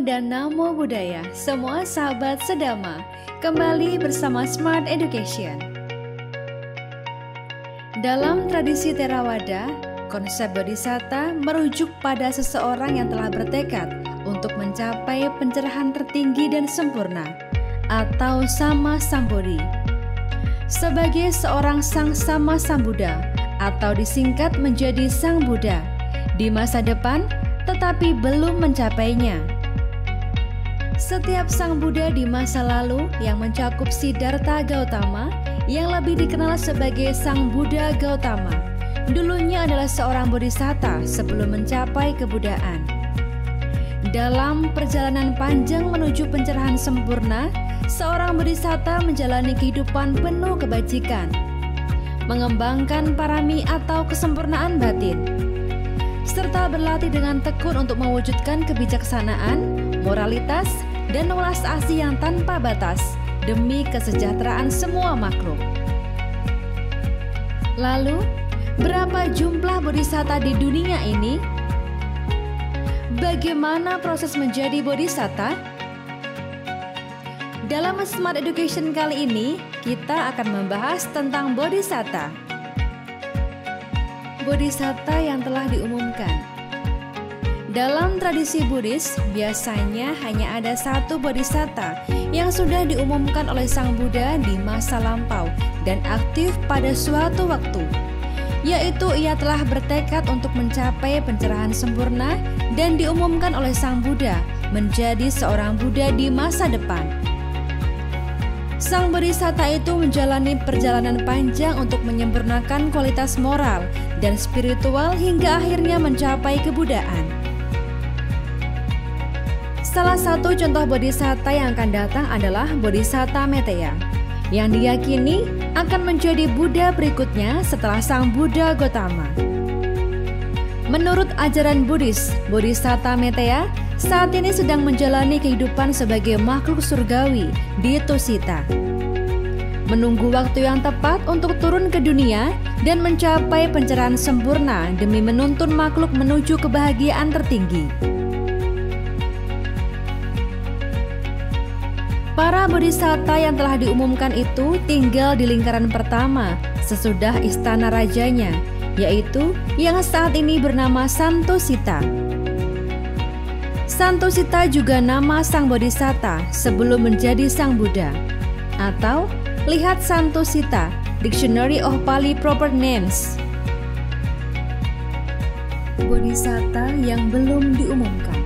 dan Namo Buddhaya, semua sahabat sedama. Kembali bersama Smart Education. Dalam tradisi Theravada, konsep bodhisatta merujuk pada seseorang yang telah bertekad untuk mencapai pencerahan tertinggi dan sempurna, atau Sama Sambodhi. Sebagai seorang Sang Sama Sambuddha, atau disingkat menjadi Sang Buddha, di masa depan tetapi belum mencapainya. Setiap Sang Buddha di masa lalu yang mencakup Siddhartha Gautama, yang lebih dikenal sebagai Sang Buddha Gautama, dulunya adalah seorang bodhisatta sebelum mencapai kebuddhaan. Dalam perjalanan panjang menuju pencerahan sempurna, seorang bodhisatta menjalani kehidupan penuh kebajikan, mengembangkan parami atau kesempurnaan batin, serta berlatih dengan tekun untuk mewujudkan kebijaksanaan, moralitas, dan welas asih yang tanpa batas demi kesejahteraan semua makhluk. Lalu, berapa jumlah bodhisatta di dunia ini? Bagaimana proses menjadi bodhisatta? Dalam Smart Education kali ini, kita akan membahas tentang bodhisatta. Bodhisatta yang telah diumumkan. Dalam tradisi Buddhis, biasanya hanya ada satu bodhisatta yang sudah diumumkan oleh Sang Buddha di masa lampau dan aktif pada suatu waktu, yaitu ia telah bertekad untuk mencapai pencerahan sempurna dan diumumkan oleh Sang Buddha menjadi seorang Buddha di masa depan. Sang bodhisatta itu menjalani perjalanan panjang untuk menyempurnakan kualitas moral dan spiritual hingga akhirnya mencapai kebuddhaan. Salah satu contoh bodhisatta yang akan datang adalah Bodhisatta Metteyya, yang diyakini akan menjadi Buddha berikutnya setelah Sang Buddha Gautama. Menurut ajaran Buddhis, Bodhisatta Metteyya saat ini sedang menjalani kehidupan sebagai makhluk surgawi di Tusita, menunggu waktu yang tepat untuk turun ke dunia dan mencapai pencerahan sempurna demi menuntun makhluk menuju kebahagiaan tertinggi. Para bodhisatta yang telah diumumkan itu tinggal di lingkaran pertama sesudah istana rajanya, yaitu yang saat ini bernama Santosita. Santosita juga nama Sang Bodhisatta sebelum menjadi Sang Buddha. Atau lihat Santosita, Dictionary of Pali Proper Names. Bodhisatta yang belum diumumkan.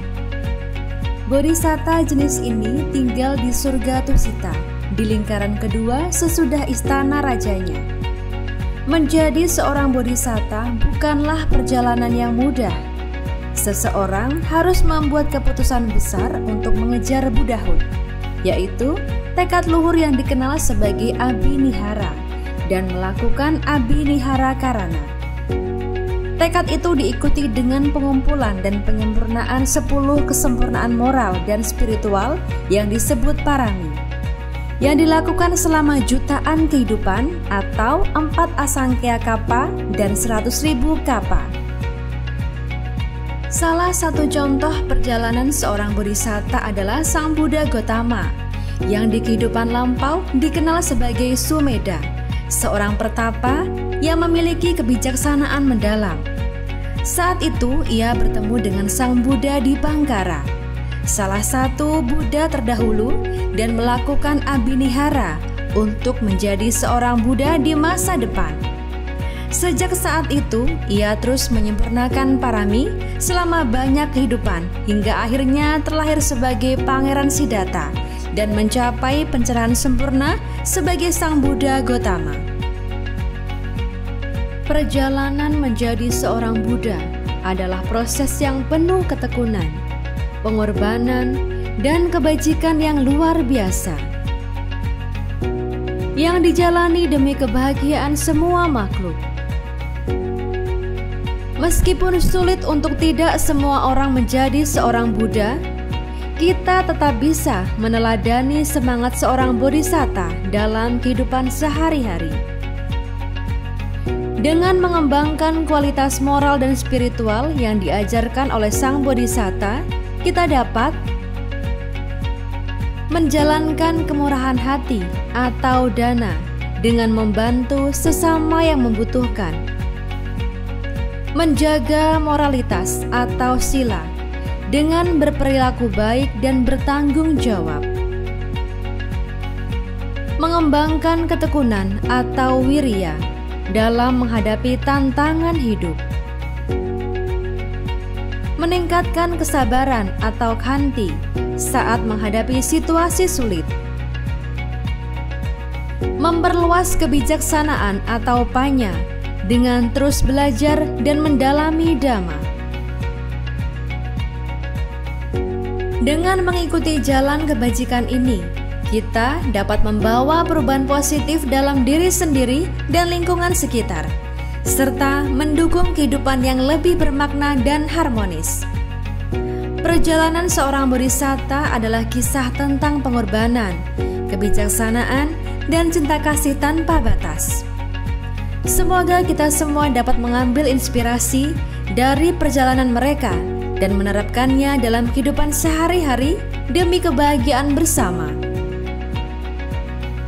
Bodhisatta jenis ini tinggal di surga Tusita, di lingkaran kedua sesudah istana rajanya. Menjadi seorang bodhisatta bukanlah perjalanan yang mudah. Seseorang harus membuat keputusan besar untuk mengejar Buddhahood, yaitu tekad luhur yang dikenal sebagai Abhinihara, dan melakukan Abhinihara Karana. Tekad itu diikuti dengan pengumpulan dan penyempurnaan 10 kesempurnaan moral dan spiritual yang disebut parami, yang dilakukan selama jutaan kehidupan atau 4 asangkya kapa dan 100.000 kapa. Salah satu contoh perjalanan seorang bodhisatta adalah Sang Buddha Gautama, yang di kehidupan lampau dikenal sebagai Sumedha, seorang pertapa yang memiliki kebijaksanaan mendalam. Saat itu ia bertemu dengan Sang Buddha di Pangkara, salah satu Buddha terdahulu, dan melakukan Abhinihara untuk menjadi seorang Buddha di masa depan. Sejak saat itu, ia terus menyempurnakan parami selama banyak kehidupan hingga akhirnya terlahir sebagai Pangeran Siddhartha dan mencapai pencerahan sempurna sebagai Sang Buddha Gautama. Perjalanan menjadi seorang Buddha adalah proses yang penuh ketekunan, pengorbanan, dan kebajikan yang luar biasa, yang dijalani demi kebahagiaan semua makhluk. Meskipun sulit untuk tidak semua orang menjadi seorang Buddha, kita tetap bisa meneladani semangat seorang bodhisatta dalam kehidupan sehari-hari. Dengan mengembangkan kualitas moral dan spiritual yang diajarkan oleh Sang Bodhisatta, kita dapat menjalankan kemurahan hati atau dana dengan membantu sesama yang membutuhkan, menjaga moralitas atau sila dengan berperilaku baik dan bertanggung jawab, mengembangkan ketekunan atau wirya dalam menghadapi tantangan hidup, meningkatkan kesabaran atau khanti saat menghadapi situasi sulit, memperluas kebijaksanaan atau panya dengan terus belajar dan mendalami dhamma. Dengan mengikuti jalan kebajikan ini, kita dapat membawa perubahan positif dalam diri sendiri dan lingkungan sekitar, serta mendukung kehidupan yang lebih bermakna dan harmonis. Perjalanan seorang bodhisatta adalah kisah tentang pengorbanan, kebijaksanaan, dan cinta kasih tanpa batas. Semoga kita semua dapat mengambil inspirasi dari perjalanan mereka dan menerapkannya dalam kehidupan sehari-hari demi kebahagiaan bersama.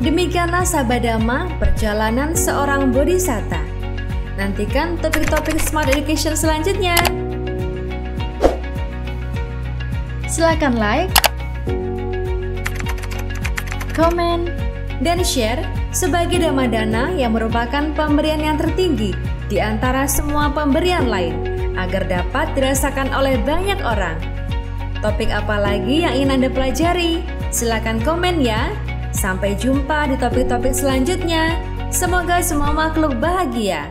Demikianlah Sabda Dhamma perjalanan seorang bodhisatta. Nantikan topik-topik Smart Education selanjutnya. Silakan like, komen, dan share sebagai Dhamma Dana yang merupakan pemberian yang tertinggi di antara semua pemberian lain, agar dapat dirasakan oleh banyak orang. Topik apa lagi yang ingin Anda pelajari? Silakan komen ya. Sampai jumpa di topik-topik selanjutnya. Semoga semua makhluk bahagia.